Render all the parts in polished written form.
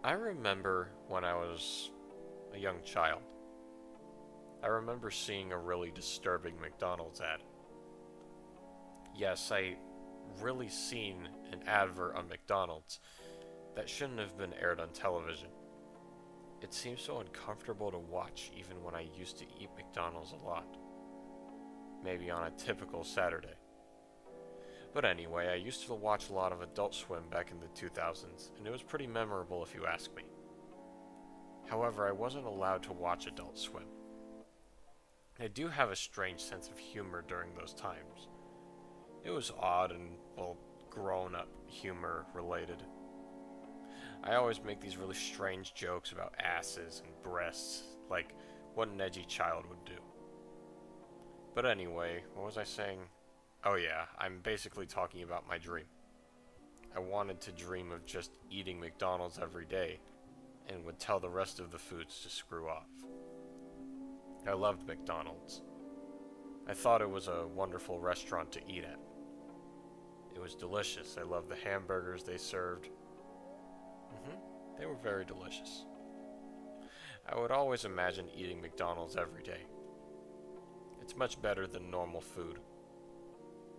I remember when I was a young child, I remember seeing a really disturbing McDonald's ad. Yes, I really seen an advert on McDonald's that shouldn't have been aired on television. It seems so uncomfortable to watch even when I used to eat McDonald's a lot. Maybe on a typical Saturday. But anyway, I used to watch a lot of Adult Swim back in the 2000s, and it was pretty memorable if you ask me. However, I wasn't allowed to watch Adult Swim. I do have a strange sense of humor during those times. It was odd and, well, grown up humor related. I always make these really strange jokes about asses and breasts, like what an edgy child would do. But anyway, what was I saying? Oh yeah, I'm basically talking about my dream. I wanted to dream of just eating McDonald's every day, and would tell the rest of the foods to screw off. I loved McDonald's. I thought it was a wonderful restaurant to eat at. It was delicious. I loved the hamburgers they served. They were very delicious. I would always imagine eating McDonald's every day. It's much better than normal food.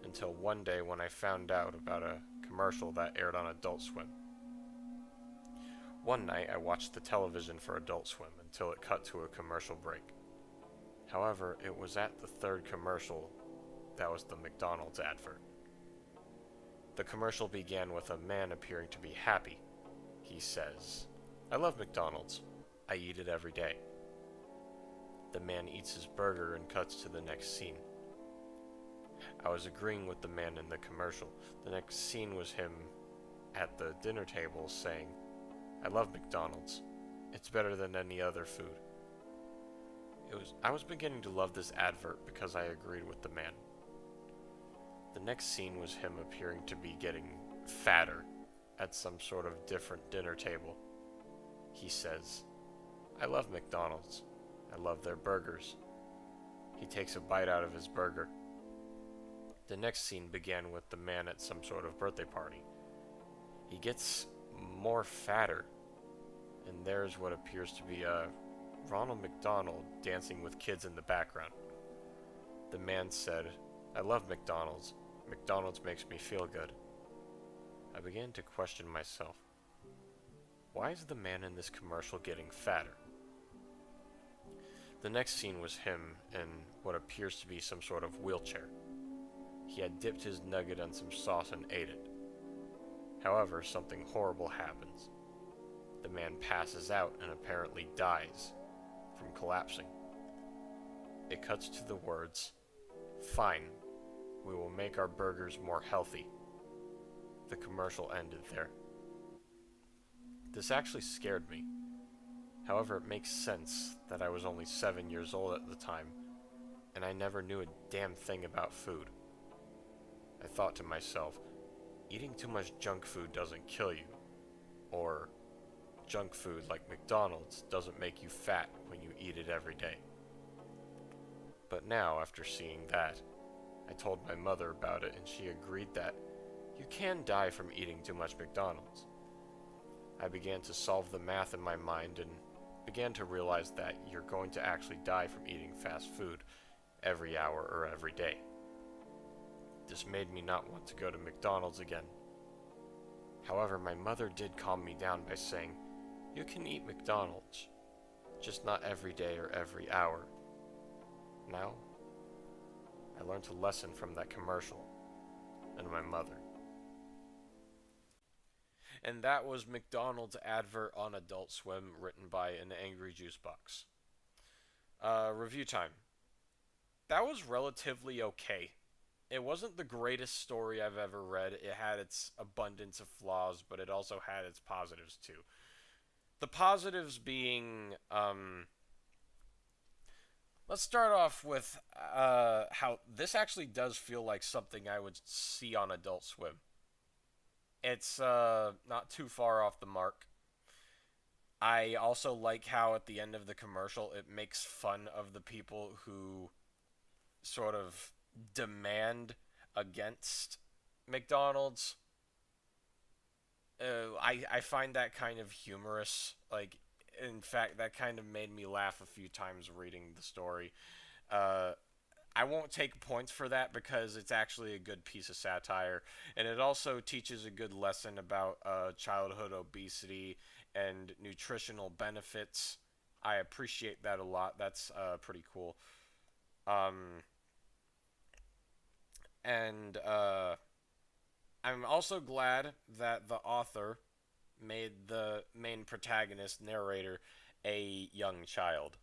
Until one day when I found out about a commercial that aired on Adult Swim. One night I watched the television for Adult Swim until it cut to a commercial break. However, it was at the third commercial that was the McDonald's advert. The commercial began with a man appearing to be happy. He says, "I love McDonald's. I eat it every day." The man eats his burger and cuts to the next scene. I was agreeing with the man in the commercial. The next scene was him at the dinner table saying, "I love McDonald's. It's better than any other food." I was beginning to love this advert because I agreed with the man. The next scene was him appearing to be getting fatter at some sort of different dinner table. He says, "I love McDonald's. I love their burgers." He takes a bite out of his burger. The next scene began with the man at some sort of birthday party. He gets more fatter, and there's what appears to be a Ronald McDonald dancing with kids in the background. The man said, "I love McDonald's. McDonald's makes me feel good." I began to question myself. Why is the man in this commercial getting fatter? The next scene was him in what appears to be some sort of wheelchair. He had dipped his nugget in some sauce and ate it. However, something horrible happens. The man passes out and apparently dies from collapsing. It cuts to the words, "Fine, we will make our burgers more healthy." The commercial ended there. This actually scared me. However, it makes sense that I was only 7 years old at the time, and I never knew a damn thing about food. I thought to myself, eating too much junk food doesn't kill you, or junk food like McDonald's doesn't make you fat when you eat it every day. But now, after seeing that, I told my mother about it and she agreed that you can die from eating too much McDonald's. I began to solve the math in my mind and began to realize that you're going to actually die from eating fast food every hour or every day. This made me not want to go to McDonald's again. However, my mother did calm me down by saying, "You can eat McDonald's, just not every day or every hour." Now, I learned a lesson from that commercial and my mother. And that was McDonald's advert on Adult Swim, written by an angry Juicebox. Review time. That was relatively okay. It wasn't the greatest story I've ever read. It had its abundance of flaws, but it also had its positives too. The positives being, let's start off with how this actually does feel like something I would see on Adult Swim. It's not too far off the mark. I also like how at the end of the commercial it makes fun of the people who sort of demand against McDonald's. I find that kind of humorous. Like, in fact, that kind of made me laugh a few times reading the story. Uh, I won't take points for that because it's actually a good piece of satire, and it also teaches a good lesson about childhood obesity and nutritional benefits. I appreciate that a lot. That's pretty cool. Um, and I'm also glad that the author made the main protagonist narrator a young child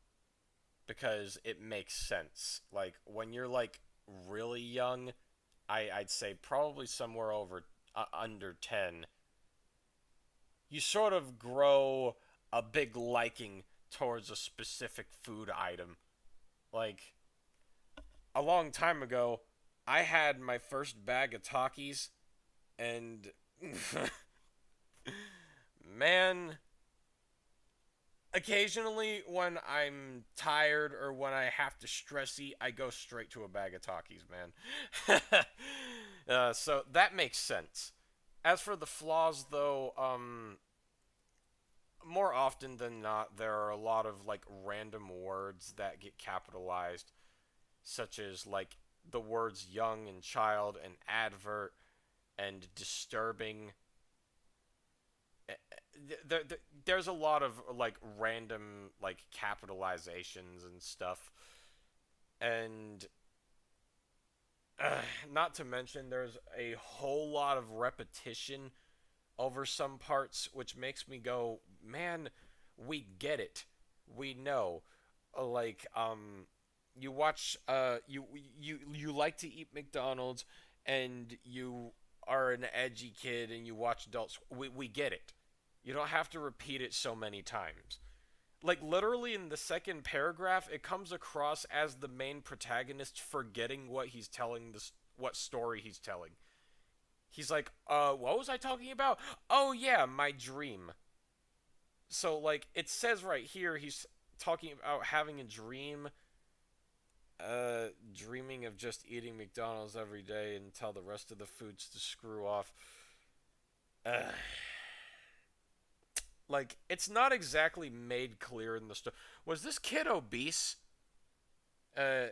because it makes sense. Like when you're like really young, I'd say probably somewhere over under 10, you sort of grow a big liking towards a specific food item. Like a long time ago, I had my first bag of Takis and man, occasionally when I'm tired or when I have to stress eat, I go straight to a bag of Takis, man. So that makes sense. As for the flaws, though, more often than not, there are a lot of like random words that get capitalized, such as like the words young and child and advert and disturbing. There's a lot of like random like capitalizations and stuff, and uh, not to mention there's a whole lot of repetition over some parts, which makes me go, man, we get it, we know. Like, you watch, you like to eat McDonald's, and you are an edgy kid, and you watch adults. We get it. You don't have to repeat it so many times. Like literally in the second paragraph, it comes across as the main protagonist forgetting what he's telling, this what story he's telling. He's like, what was I talking about? Oh yeah, my dream. So like it says right here, he's talking about having a dream, dreaming of just eating McDonald's every day and tell the rest of the foods to screw off. Uh, like it's not exactly made clear in the story. Was this kid obese? Uh,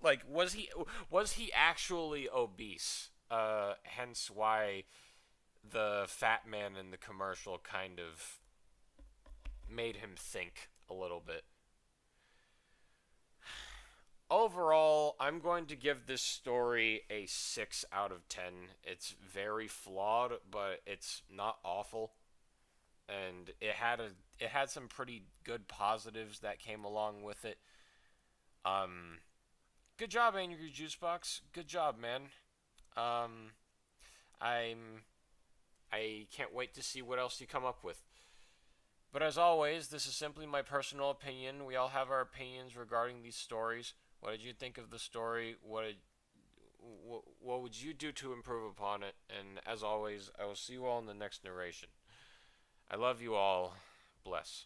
like was he actually obese? Hence why the fat man in the commercial kind of made him think a little bit. Overall, I'm going to give this story a 6 out of 10. It's very flawed, but it's not awful. And it had some pretty good positives that came along with it. Um Good job, Angry Juicebox. Good job, man. Um I'm I can't wait to see what else you come up with. But as always, this is simply my personal opinion. We all have our opinions regarding these stories. What did you think of the story? What would you do to improve upon it? And as always, I will see you all in the next narration. I love you all. Bless.